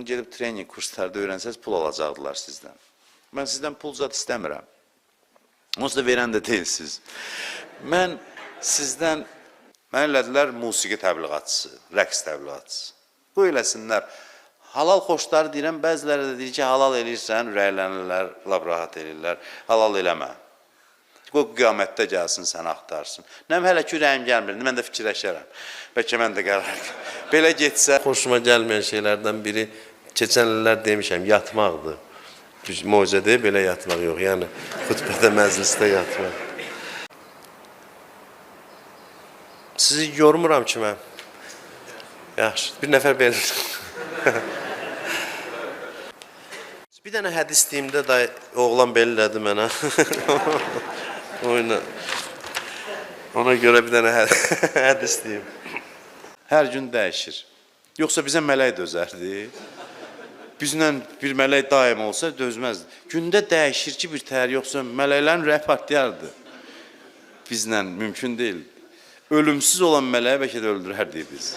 gelib trening kurslarda öyrənsəz pul alacaqdılar sizdən. Mən sizdən pul zat istəmirəm. Onsuz da verən də deyilsiniz. Mən sizdən, mən elədilər musiqi təbliğatçısı, rəqs təbliğatçısı. Bu eləsinlər. Halal xoşları deyirəm, bəziləri də deyir ki, halal eləyirsən, ürəklənirlər, lab rahat eləyirlər, halal eləmə. O qiyamətdə gəlsin, səni axtarsın. Nəm hələ ki, ürəyim gəlmir, mən də fikirləşərəm. Bəlkə mən də qərar. Belə getsə... Xoşuma gəlməyən şeylərdən biri, keçən illər demişəm, yatmaqdır. Möcə deyib, belə yatmaq yox, yəni xütbədə, məclisdə yatmaq. Sizi yormuram ki, mən. Yaxşı, bir nəfər belə. Bir dənə hədis deyimdə da oğlan bellədi mənə. Ona görə bir dənə hədis deyim. Hər gün dəyişir. Yoxsa bizə mələk dözərdi. Bizlə bir mələk daim olsa dözməzdi. Gündə dəyişir ki, bir təhər yoxsa mələklərin ürəyi partlayardı. Bizlə mümkün deyil. Ölümsüz olan mələyi bəlkə də öldürərdik biz.